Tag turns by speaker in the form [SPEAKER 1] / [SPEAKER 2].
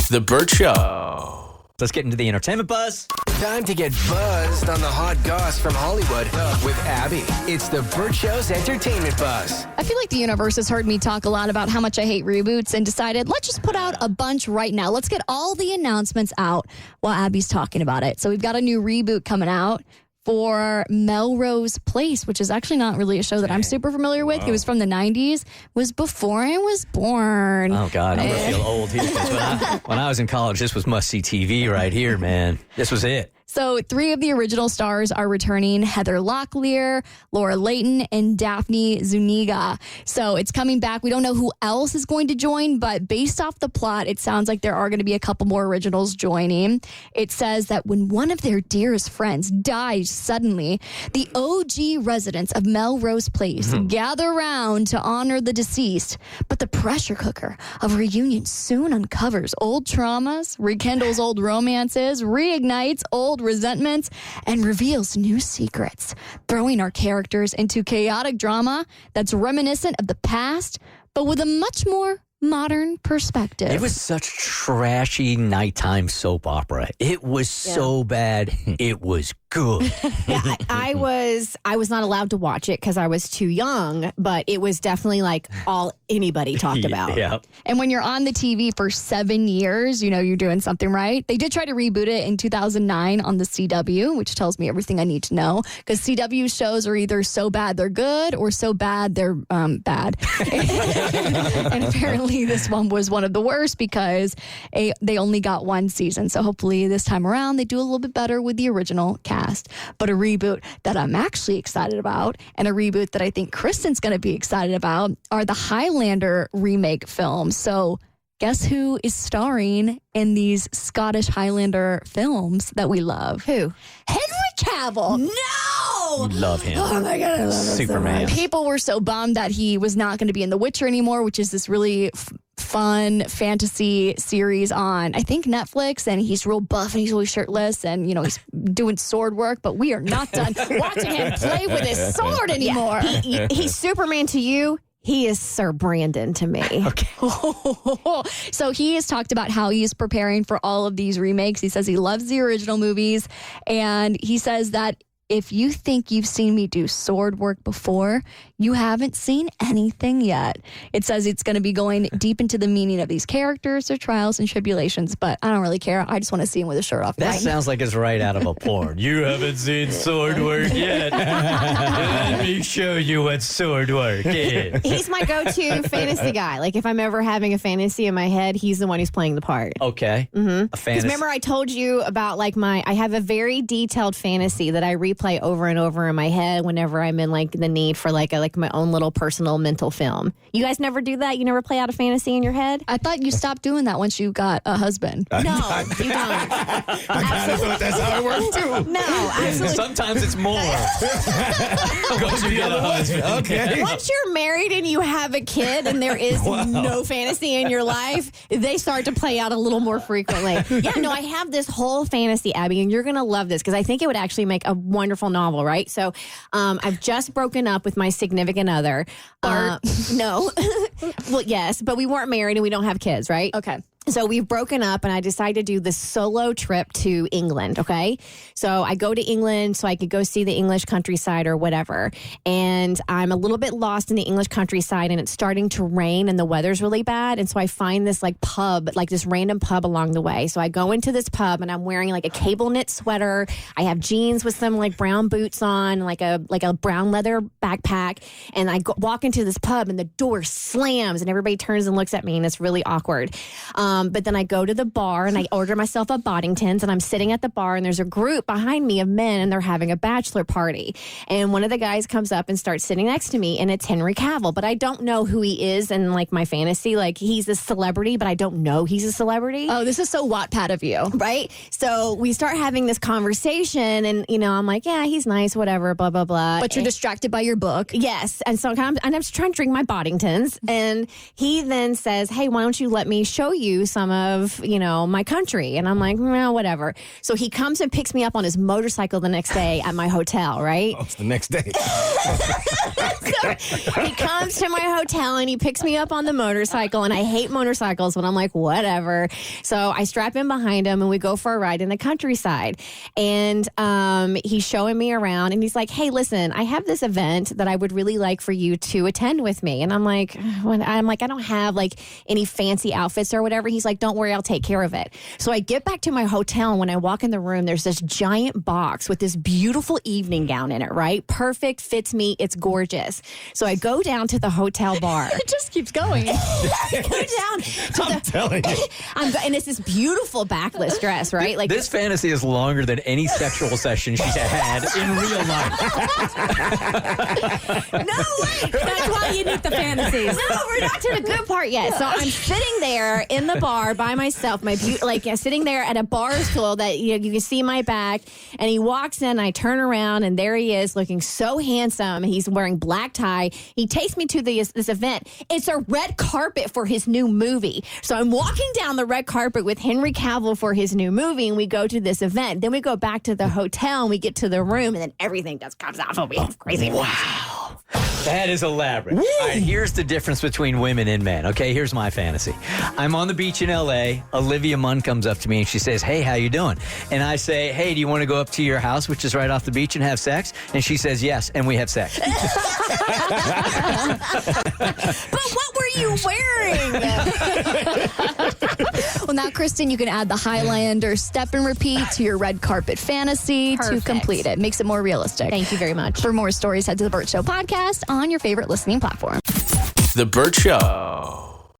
[SPEAKER 1] It's the Bert Show.
[SPEAKER 2] Let's get into the entertainment buzz.
[SPEAKER 3] Time to get buzzed on the hot goss from Hollywood with Abby. It's the Bert Show's entertainment buzz.
[SPEAKER 4] I feel like the universe has heard me talk a lot about how much I hate reboots and decided, let's just put out a bunch right now. Let's get all the announcements out while Abby's talking about it. So we've got a new reboot coming out for Melrose Place, which is actually not really a show that I'm super familiar with. It was from the 90s. It was before I was born.
[SPEAKER 2] Oh, God, I'm going to feel old here. 'Cause when I was in college, this was must-see TV right here, man. This was it.
[SPEAKER 4] So 3 of the original stars are returning: Heather Locklear, Laura Leighton, and Daphne Zuniga. So it's coming back. We don't know who else is going to join, but based off the plot, it sounds like there are going to be a couple more originals joining. It says that when one of their dearest friends dies suddenly, the OG residents of Melrose Place gather around to honor the deceased. But the pressure cooker of reunion soon uncovers old traumas, rekindles old romances, reignites old resentments, and reveals new secrets, throwing our characters into chaotic drama that's reminiscent of the past, but with a much more modern perspective.
[SPEAKER 2] It was such trashy nighttime soap opera. It was so bad. It was good.
[SPEAKER 5] Yeah, I was not allowed to watch it because I was too young, but it was definitely like all anybody talked about.
[SPEAKER 2] Yeah.
[SPEAKER 4] And when you're on the TV for 7 years, you know you're doing something right. They did try to reboot it in 2009 on the CW, which tells me everything I need to know, because CW shows are either so bad they're good or so bad they're bad. And apparently this one was one of the worst because they only got 1 season. So hopefully this time around they do a little bit better with the original cast. But a reboot that I'm actually excited about, and a reboot that I think Kristen's going to be excited about, are the Highlander remake films. So guess who is starring in these Scottish Highlander films that we love?
[SPEAKER 5] Who?
[SPEAKER 4] Henry Cavill. No!
[SPEAKER 2] You love him.
[SPEAKER 4] Oh my God, I love him.
[SPEAKER 2] Superman.
[SPEAKER 4] People were so bummed that he was not going to be in The Witcher anymore, which is this really fun fantasy series on, I think, Netflix. And he's real buff and he's really shirtless and, you know, he's doing sword work. But we are not done watching him play with his sword anymore.
[SPEAKER 5] He's Superman to you. He is Sir Brandon to me.
[SPEAKER 2] Okay.
[SPEAKER 4] So he has talked about how he's preparing for all of these remakes. He says he loves the original movies. And he says that if you think you've seen me do sword work before, you haven't seen anything yet. It says it's going to be going deep into the meaning of these characters, their trials and tribulations, but I don't really care. I just want to see him with his shirt off.
[SPEAKER 2] That sounds like it's right out of a porn. You haven't seen sword work yet. Let me show you what sword work is.
[SPEAKER 5] He's my go-to fantasy guy. Like if I'm ever having a fantasy in my head, he's the one who's playing the part.
[SPEAKER 2] Okay.
[SPEAKER 5] Mm-hmm.
[SPEAKER 2] A
[SPEAKER 5] Because
[SPEAKER 2] fantasy.
[SPEAKER 5] remember I told you about like I have a very detailed fantasy that I replay over and over in my head whenever I'm in like the need for like my own little personal mental film. You guys never do that? You never play out a fantasy in your head?
[SPEAKER 4] I thought you stopped doing that once you got a husband.
[SPEAKER 5] No, you don't.
[SPEAKER 1] I kind of thought that's how it works too.
[SPEAKER 5] No, absolutely.
[SPEAKER 2] Sometimes it's more. Once you get a husband.
[SPEAKER 1] Okay.
[SPEAKER 5] Once you're married and you have a kid and there is no fantasy in your life, they start to play out a little more frequently. Yeah, no, I have this whole fantasy, Abby, and you're going to love this because I think it would actually make a wonderful novel, right? So I've just broken up with my significant other. No. Well, yes, but we weren't married and we don't have kids, right?
[SPEAKER 4] Okay.
[SPEAKER 5] So we've broken up and I decided to do this solo trip to England, okay? So I go to England so I could go see the English countryside or whatever. And I'm a little bit lost in the English countryside and it's starting to rain and the weather's really bad. And so I find this like pub, like this random pub along the way. So I go into this pub and I'm wearing like a cable knit sweater. I have jeans with some like brown boots on, like a brown leather backpack. And I walk into this pub and the door slams and everybody turns and looks at me and it's really awkward. But then I go to the bar and I order myself a Boddington's and I'm sitting at the bar and there's a group behind me of men and they're having a bachelor party. And one of the guys comes up and starts sitting next to me and it's Henry Cavill, but I don't know who he is in like my fantasy. Like he's a celebrity, but I don't know he's a celebrity.
[SPEAKER 4] Oh, this is so Wattpad of you.
[SPEAKER 5] Right? So we start having this conversation and, you know, I'm like, yeah, he's nice, whatever, blah, blah, blah.
[SPEAKER 4] But you're distracted by your book.
[SPEAKER 5] Yes. And so I'm just trying to drink my Boddington's. And he then says, hey, why don't you let me show you you some of, my country. And I'm like, well, whatever. So he comes and picks me up on his motorcycle the next day at my hotel, right?
[SPEAKER 1] Oh, it's the next day.
[SPEAKER 5] So he comes to my hotel and he picks me up on the motorcycle, and I hate motorcycles, but I'm like, whatever. So I strap in behind him and we go for a ride in the countryside. And he's showing me around and he's like, hey, listen, I have this event that I would really like for you to attend with me. And I'm like, I don't have like any fancy outfits or whatever. He's like, don't worry, I'll take care of it. So I get back to my hotel, and when I walk in the room, there's this giant box with this beautiful evening gown in it, right? Perfect, fits me, it's gorgeous. So I go down to the hotel bar.
[SPEAKER 4] It just keeps going.
[SPEAKER 5] I go down to
[SPEAKER 1] I'm telling you.
[SPEAKER 5] and it's this beautiful backless dress, right? Like
[SPEAKER 2] This fantasy is longer than any sexual session she's had in real life.
[SPEAKER 5] no way.
[SPEAKER 4] That's why you need the fantasies.
[SPEAKER 5] No, we're not to the good part yet. So I'm sitting there in the bar by myself, sitting there at a bar stool that you can see my back. And he walks in, I turn around, and there he is, looking so handsome. He's wearing black tie. He takes me to this event. It's a red carpet for his new movie. So I'm walking down the red carpet with Henry Cavill for his new movie, and we go to this event. Then we go back to the hotel, and we get to the room, and then everything just comes out of me. It's crazy.
[SPEAKER 2] Wow. That is elaborate. All right, here's the difference between women and men. Okay, here's my fantasy. I'm on the beach in L.A. Olivia Munn comes up to me and she says, hey, how you doing? And I say, hey, do you want to go up to your house, which is right off the beach, and have sex? And she says, yes, and we have sex.
[SPEAKER 5] But what were you wearing?
[SPEAKER 4] Well, now, Kristen, you can add the Highlander step and repeat to your red carpet fantasy
[SPEAKER 5] Perfect.
[SPEAKER 4] to complete it. Makes it more realistic.
[SPEAKER 5] Thank you very much.
[SPEAKER 4] For more stories, head to the Bert Show podcast on your favorite listening platform.
[SPEAKER 3] The Bert Show.